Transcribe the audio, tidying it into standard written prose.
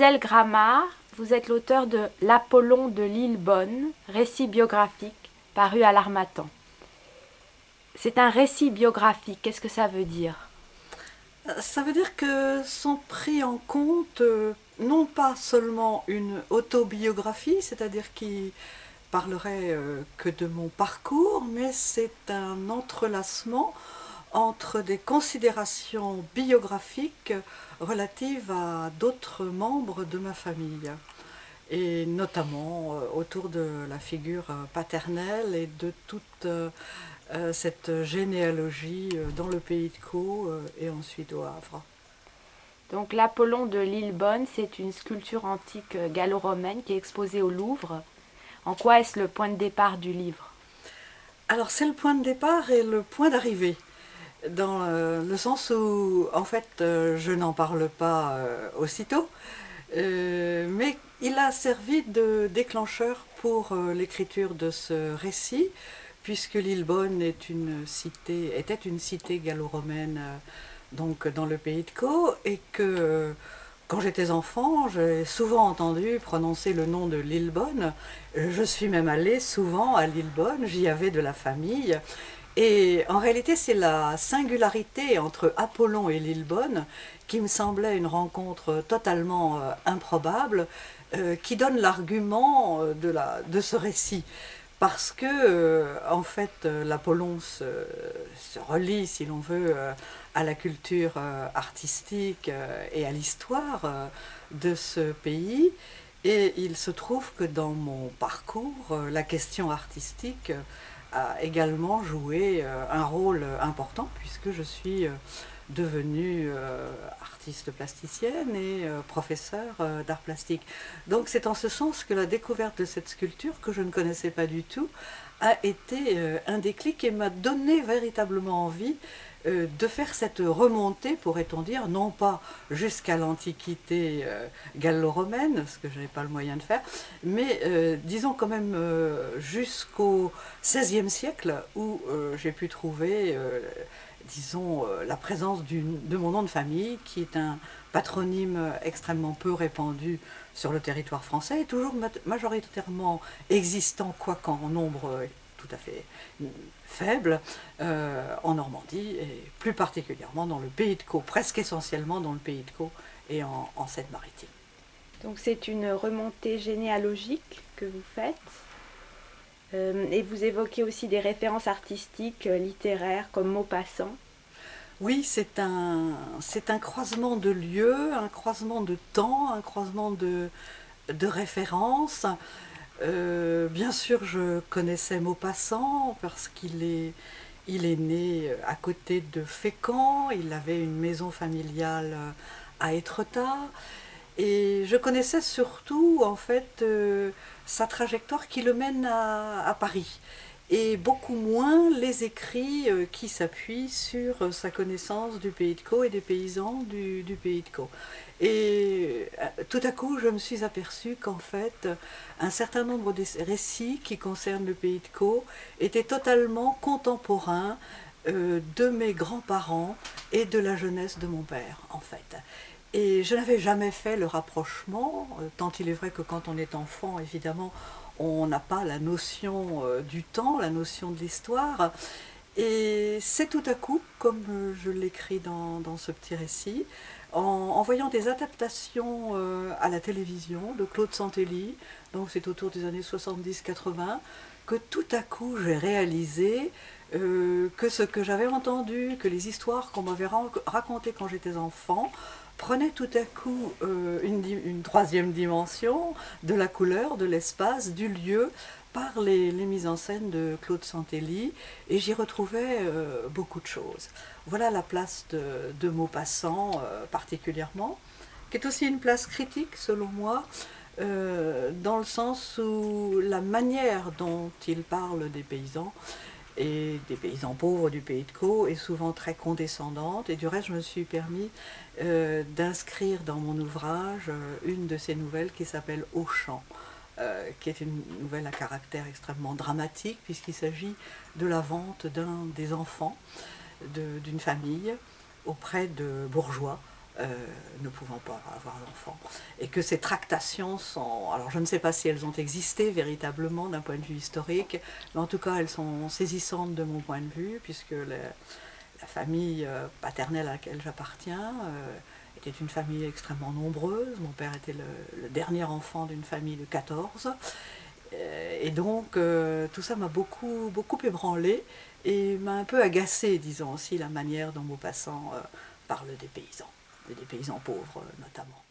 Gisèle Gramard, vous êtes l'auteur de L'Apollon de Lillebonne, récit biographique, paru à l'Harmattan. C'est un récit biographique, qu'est-ce que ça veut dire? Ça veut dire que sont pris en compte non pas seulement une autobiographie, c'est-à-dire qui parlerait que de mon parcours, mais c'est un entrelacement entre des considérations biographiques relatives à d'autres membres de ma famille, et notamment autour de la figure paternelle et de toute cette généalogie dans le pays de Caux et ensuite au Havre. Donc l'Apollon de Lillebonne, c'est une sculpture antique gallo-romaine qui est exposée au Louvre. En quoi est-ce le point de départ du livre? Alors c'est le point de départ et le point d'arrivée, dans le sens où en fait je n'en parle pas aussitôt, mais il a servi de déclencheur pour l'écriture de ce récit, puisque Lillebonne était une cité gallo-romaine donc dans le pays de Caux, et que quand j'étais enfant, j'ai souvent entendu prononcer le nom de Lillebonne. Je suis même allée souvent à Lillebonne, j'y avais de la famille. Et en réalité, c'est la singularité entre Apollon et Lillebonne qui me semblait une rencontre totalement improbable, qui donne l'argument de ce récit. Parce que, en fait, l'Apollon se relie, si l'on veut, à la culture artistique et à l'histoire de ce pays. Et il se trouve que dans mon parcours, la question artistique a également joué un rôle important, puisque je suis devenue artiste plasticienne et professeure d'art plastique. Donc c'est en ce sens que la découverte de cette sculpture, que je ne connaissais pas du tout, a été un déclic et m'a donné véritablement envie de faire cette remontée, pourrait-on dire, non pas jusqu'à l'Antiquité gallo-romaine, ce que je n'avais pas le moyen de faire, mais disons quand même jusqu'au XVIe siècle, où j'ai pu trouver, disons, la présence de mon nom de famille, qui est un patronyme extrêmement peu répandu sur le territoire français, et toujours majoritairement existant, quoique en nombre tout à fait faible, en Normandie, et plus particulièrement dans le pays de Caux, presque essentiellement dans le pays de Caux et en Seine-Maritime. Donc c'est une remontée généalogique que vous faites. Et vous évoquez aussi des références artistiques, littéraires, comme Maupassant. Oui, c'est un croisement de lieux, un croisement de temps, un croisement de références. Bien sûr, je connaissais Maupassant parce il est né à côté de Fécamp, il avait une maison familiale à Étretat, et je connaissais surtout en fait sa trajectoire qui le mène à Paris, et beaucoup moins les écrits qui s'appuient sur sa connaissance du pays de Caux et des paysans du pays de Caux. Et tout à coup, je me suis aperçue qu'en fait, un certain nombre de récits qui concernent le pays de Caux étaient totalement contemporains de mes grands-parents et de la jeunesse de mon père, en fait. Et je n'avais jamais fait le rapprochement, tant il est vrai que quand on est enfant, évidemment, on n'a pas la notion du temps, la notion de l'histoire. Et c'est tout à coup, comme je l'écris dans ce petit récit, en voyant des adaptations à la télévision de Claude Santelli, donc c'est autour des années 70-80, que tout à coup j'ai réalisé que ce que j'avais entendu, que les histoires qu'on m'avait racontées quand j'étais enfant, prenaient tout à coup une troisième dimension de la couleur, de l'espace, du lieu, par les mises en scène de Claude Santelli, et j'y retrouvais beaucoup de choses. Voilà la place de Maupassant particulièrement, qui est aussi une place critique selon moi, dans le sens où la manière dont il parle des paysans et des paysans pauvres du pays de Caux est souvent très condescendante, et du reste je me suis permis d'inscrire dans mon ouvrage une de ces nouvelles qui s'appelle Au champ, qui est une nouvelle à caractère extrêmement dramatique, puisqu'il s'agit de la vente d'un des enfants d'une famille auprès de bourgeois ne pouvant pas avoir d'enfants. Et que ces tractations sont... Alors je ne sais pas si elles ont existé véritablement d'un point de vue historique, mais en tout cas elles sont saisissantes de mon point de vue, puisque la famille paternelle à laquelle j'appartiens était une famille extrêmement nombreuse. Mon père était le dernier enfant d'une famille de 14. Et donc tout ça m'a beaucoup ébranlé et m'a un peu agacé, disons aussi, la manière dont Maupassant parle des paysans pauvres notamment.